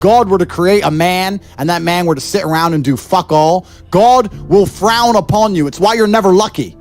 God were to create a man and that man were to sit around and do fuck all, God will frown upon you. It's why you're never lucky.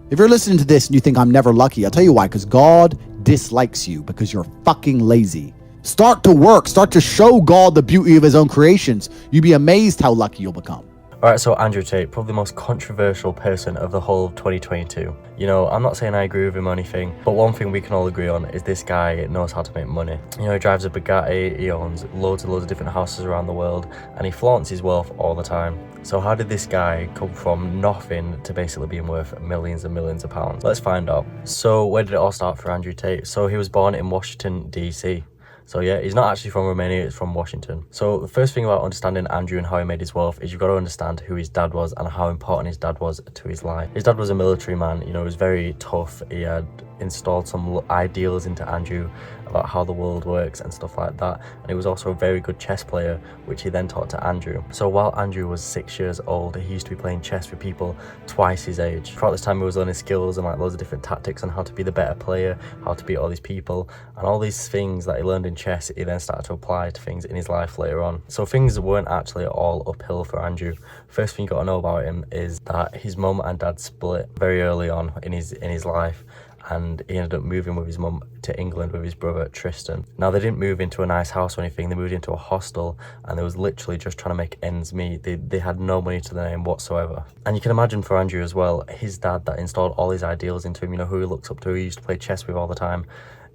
If you're listening to this and you think I'm never lucky, I'll tell you why, because God dislikes you because you're fucking lazy. Start to work. Start to show God the beauty of his own creations. You'd be amazed how lucky you'll become. Alright, so Andrew Tate, probably the most controversial person of the whole of 2022. You know, I'm not saying I agree with him or anything, but one thing we can all agree on is this guy knows how to make money. You know, he drives a Bugatti, he owns loads and loads of different houses around the world, and he flaunts his wealth all the time. So how did this guy come from nothing to basically being worth millions and millions of pounds? Let's find out. So where did it all start for Andrew Tate? So he was born in Washington, DC. So yeah, he's not actually from Romania, he's from Washington. So the first thing about understanding Andrew and how he made his wealth is you've got to understand who his dad was and how important his dad was to his life. His dad was a military man, you know, he was very tough. He had installed some ideals into Andrew about how the world works and stuff like that. And he was also a very good chess player, which he then taught to Andrew. So while Andrew was 6 years old, he used to be playing chess with people twice his age. Throughout this time, he was learning skills and like loads of different tactics on how to be the better player, how to beat all these people, and all these things that he learned in chess, he then started to apply to things in his life later on. So things weren't actually all uphill for Andrew. First thing you got to know about him is that his mum and dad split very early on in his life, and he ended up moving with his mum to England with his brother Tristan. Now, they didn't move into a nice house or anything, they moved into a hostel, and they was literally just trying to make ends meet. They had no money to their name whatsoever. And you can imagine for Andrew as well, his dad that installed all his ideals into him, you know, who he looks up to, who he used to play chess with all the time,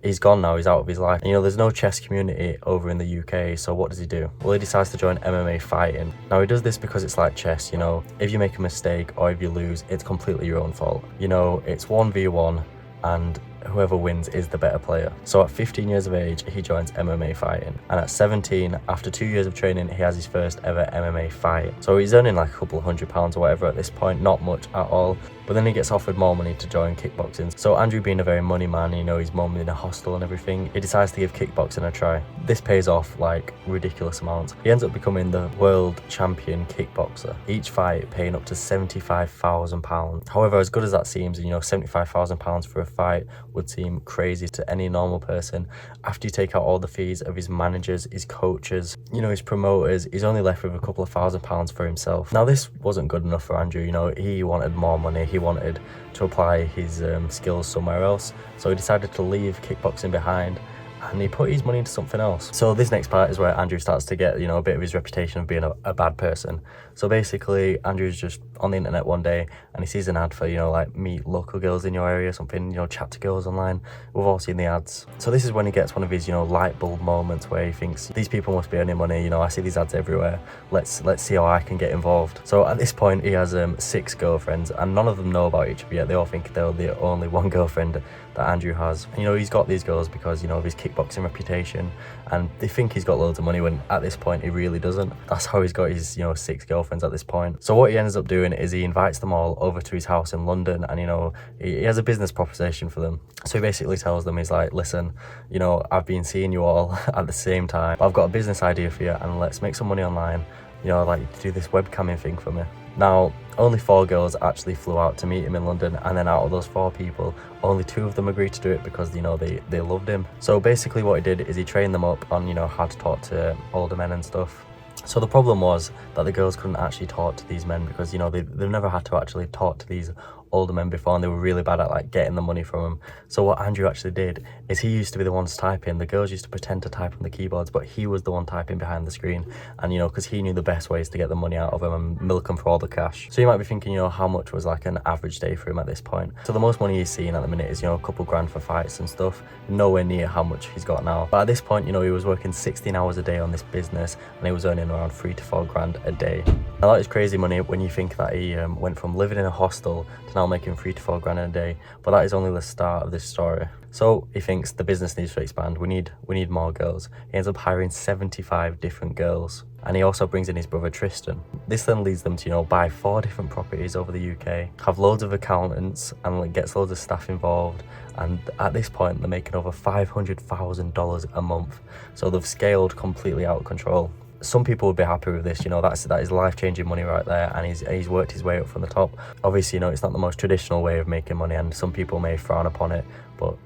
he's gone now, he's out of his life. And, you know, there's no chess community over in the UK, so what does he do? Well, he decides to join MMA fighting. Now, he does this because it's like chess, you know, if you make a mistake or if you lose, it's completely your own fault. You know, it's 1v1, and whoever wins is the better player. So at 15 years of age, he joins MMA fighting. And at 17, after 2 years of training, he has his first ever MMA fight. So he's earning like a couple of £100 or whatever at this point, not much at all. But then he gets offered more money to join kickboxing. So Andrew, being a very money man, you know, his mum in a hostel and everything, he decides to give kickboxing a try. This pays off like ridiculous amounts. He ends up becoming the world champion kickboxer. Each fight paying up to £75,000. However, as good as that seems, you know, £75,000 for a fight would seem crazy to any normal person. After you take out all the fees of his managers, his coaches, you know, his promoters, he's only left with a couple of £1,000s for himself. Now, this wasn't good enough for Andrew. You know, he wanted more money. He wanted to apply his skills somewhere else. So he decided to leave kickboxing behind, and he put his money into something else. So this next part is where Andrew starts to get, you know, a bit of his reputation of being a bad person. So basically, Andrew's just on the internet one day and he sees an ad for, you know, like meet local girls in your area, something, you know, chat to girls online. We've all seen the ads. So this is when he gets one of his, you know, light bulb moments where he thinks, these people must be earning money, you know, I see these ads everywhere. Let's see how I can get involved. So at this point, he has 6 girlfriends, and none of them know about each other yet. They all think they're the only one girlfriend that Andrew has. And, you know, he's got these girls because, you know, of his kickboxing reputation, and they think he's got loads of money when at this point he really doesn't. That's how he's got his, you know, 6 girlfriends at this point. So what he ends up doing is he invites them all over to his house in London, and, you know, he has a business proposition for them. So he basically tells them, he's like, listen, you know, I've been seeing you all at the same time. I've got a business idea for you, and let's make some money online. You know, I'd like you to do this webcamming thing for me. Now, only 4 girls actually flew out to meet him in London, and then out of those 4 people, only 2 of them agreed to do it because, you know, they loved him. So basically what he did is he trained them up on, you know, how to talk to older men and stuff. So the problem was that the girls couldn't actually talk to these men because, you know, they've never had to actually talk to these older men before, and they were really bad at like getting the money from them. So what Andrew actually did is he used to be the ones typing. The girls used to pretend to type on the keyboards, but he was the one typing behind the screen. And, you know, because he knew the best ways to get the money out of them and milk them for all the cash. So you might be thinking, you know, how much was like an average day for him at this point? So the most money he's seeing at the minute is, you know, a couple grand for fights and stuff. Nowhere near how much he's got now. But at this point, you know, he was working 16 hours a day on this business, and he was earning around 3 to 4 grand a day. Now that is crazy money when you think that he went from living in a hostel to now making 3 to 4 grand a day. But that is only the start of this story. So he thinks the business needs to expand. We need more girls. He ends up hiring 75 different girls, and he also brings in his brother Tristan. This then leads them to, you know, buy 4 different properties over the UK, have loads of accountants, and like gets loads of staff involved. And at this point, they're making over $500,000 a month. So they've scaled completely out of control. Some people would be happy with this, you know, that is life-changing money right there, and he's worked his way up from the top. Obviously, you know, it's not the most traditional way of making money, and some people may frown upon it, but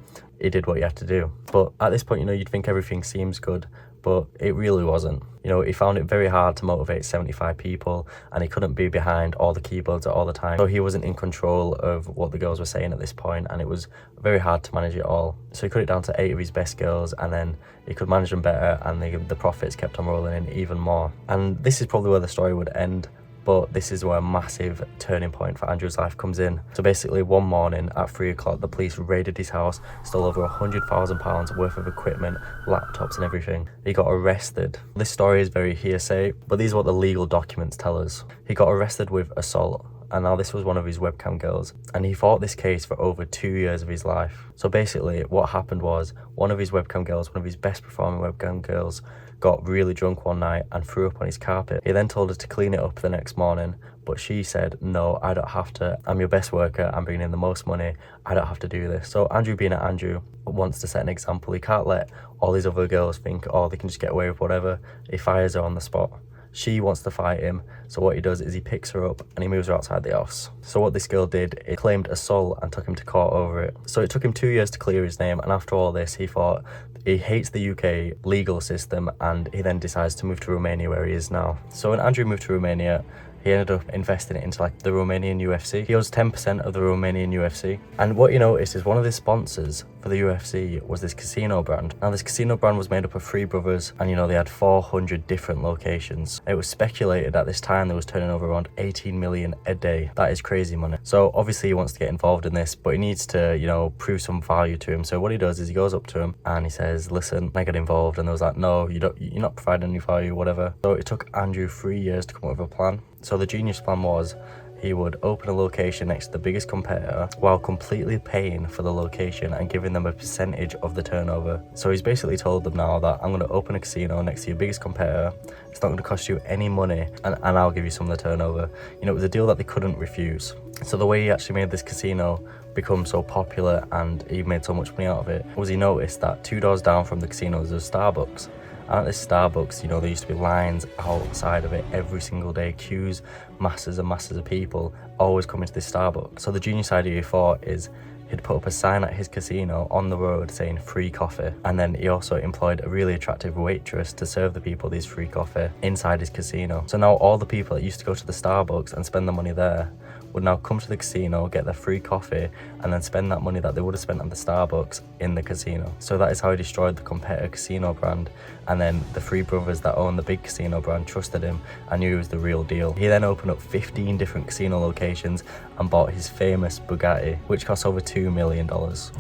he did what he had to do. But at this point, you know, you'd think everything seems good, but it really wasn't. You know, he found it very hard to motivate 75 people, and he couldn't be behind all the keyboards at all the time. So he wasn't in control of what the girls were saying at this point, and it was very hard to manage it all. So he cut it down to 8 of his best girls, and then he could manage them better, and the profits kept on rolling in even more. And this is probably where the story would end, but this is where a massive turning point for Andrew's life comes in. So basically, one morning at 3 o'clock, the police raided his house, stole over £100,000 worth of equipment, laptops and everything. He got arrested. This story is very hearsay, but these are what the legal documents tell us. He got arrested with assault, and now this was one of his webcam girls, and he fought this case for over 2 years of his life. So basically, what happened was, one of his webcam girls, one of his best performing webcam girls, got really drunk one night and threw up on his carpet. He then told her to clean it up the next morning, but she said, no, I don't have to. I'm your best worker. I'm bringing in the most money. I don't have to do this. So Andrew, being at Andrew, wants to set an example. He can't let all these other girls think, oh, they can just get away with whatever. He fires her on the spot. She wants to fight him, so what he does is he picks her up and he moves her outside the house. So what this girl did, it claimed assault and took him to court over it. So it took him 2 years to clear his name, and after all this, he thought he hates the UK legal system, and he then decides to move to Romania, where he is now. So when Andrew moved to Romania, he ended up investing it into like the Romanian UFC. He owns 10% of the Romanian UFC. And what you notice is one of the sponsors for the UFC was this casino brand. Now this casino brand was made up of 3 brothers, and you know, they had 400 different locations. It was speculated at this time they was turning over around 18 million a day. That is crazy money. So obviously he wants to get involved in this, but he needs to, you know, prove some value to him. So what he does is he goes up to him and he says, listen, I get involved. And they was like, no, you're not providing any value, whatever. So it took Andrew 3 years to come up with a plan. So the genius plan was he would open a location next to the biggest competitor while completely paying for the location and giving them a percentage of the turnover. So he's basically told them now that I'm going to open a casino next to your biggest competitor. It's not going to cost you any money, and I'll give you some of the turnover. You know, it was a deal that they couldn't refuse. So the way he actually made this casino become so popular and he made so much money out of it was he noticed that 2 doors down from the casino was a Starbucks. And at this Starbucks, you know, there used to be lines outside of it every single day, queues, masses and masses of people always coming to this Starbucks. So the genius idea he thought is he'd put up a sign at his casino on the road saying free coffee, and then he also employed a really attractive waitress to serve the people these free coffee inside his casino. So now all the people that used to go to the Starbucks and spend the money there would now come to the casino, get their free coffee, and then spend that money that they would have spent at the Starbucks in the casino. So that is how he destroyed the competitor casino brand. And then the 3 brothers that own the big casino brand trusted him and knew he was the real deal. He then opened up 15 different casino locations and bought his famous Bugatti, which cost over $2 million.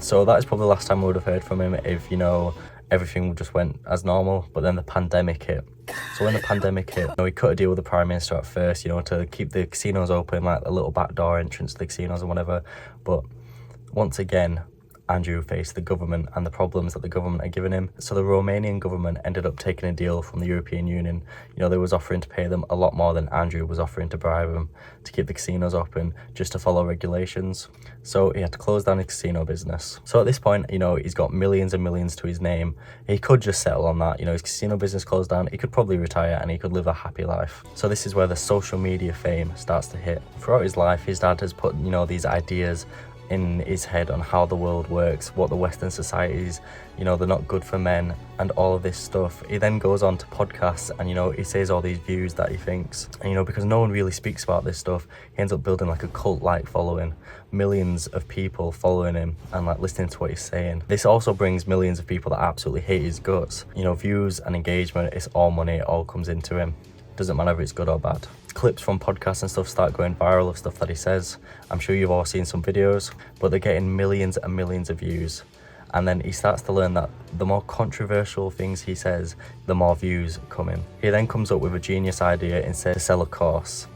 So that is probably the last time we would have heard from him if, you know, everything just went as normal. But then the pandemic hit. So when the pandemic hit, you know, he cut a deal with the Prime Minister at first, you know, to keep the casinos open, like a little backdoor entrance to the casinos and whatever. But once again, Andrew faced the government and the problems that the government had given him. So the Romanian government ended up taking a deal from the European Union. You know, they was offering to pay them a lot more than Andrew was offering to bribe them to keep the casinos open just to follow regulations. So he had to close down his casino business. So at this point, you know, he's got millions and millions to his name. He could just settle on that. You know, his casino business closed down. He could probably retire and he could live a happy life. So this is where the social media fame starts to hit. Throughout his life, his dad has put, you know, these ideas in his head on how the world works, what the Western societies, you know, they're not good for men and all of this stuff. He then goes on to podcasts and, you know, he says all these views that he thinks. And, you know, because no one really speaks about this stuff, he ends up building like a cult-like following, millions of people following him and like listening to what he's saying. This also brings millions of people that absolutely hate his guts. You know, views and engagement, it's all money, it all comes into him. Doesn't matter if it's good or bad. Clips from podcasts and stuff start going viral of stuff that he says. I'm sure you've all seen some videos, but they're getting millions and millions of views. And then he starts to learn that the more controversial things he says, the more views come in. He then comes up with a genius idea instead to sell a course.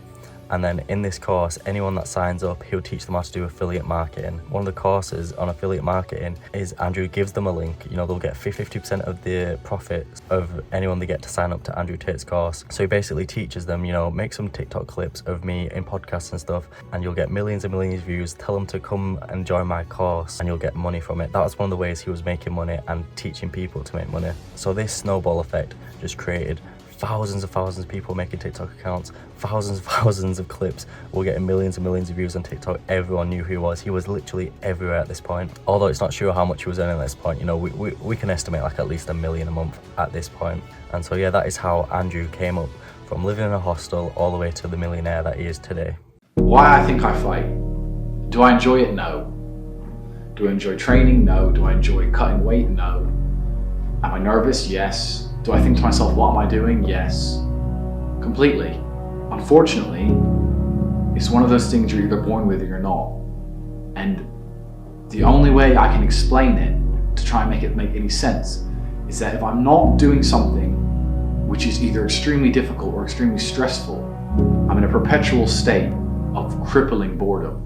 And then in this course, anyone that signs up, he'll teach them how to do affiliate marketing. One of the courses on affiliate marketing is Andrew gives them a link. You know, they'll get 50% of the profits of anyone they get to sign up to Andrew Tate's course. So he basically teaches them, you know, make some TikTok clips of me in podcasts and stuff, and you'll get millions and millions of views. Tell them to come and join my course and you'll get money from it. That was one of the ways he was making money and teaching people to make money. So this snowball effect just created thousands and thousands of people making TikTok accounts, thousands and thousands of clips were getting millions and millions of views on TikTok. Everyone knew who he was. He was literally everywhere at this point. Although it's not sure how much he was earning at this point, you know, we can estimate like at least $1 million a month at this point. And so yeah, that is how Andrew came up from living in a hostel all the way to the millionaire that he is today. Why I think I fight? Do I enjoy it? No. Do I enjoy training? No. Do I enjoy cutting weight? No. Am I nervous? Yes. Do I think to myself, what am I doing? Yes. Completely. Unfortunately, it's one of those things you're either born with or you're not. And the only way I can explain it, to try and make it make any sense, is that if I'm not doing something which is either extremely difficult or extremely stressful, I'm in a perpetual state of crippling boredom.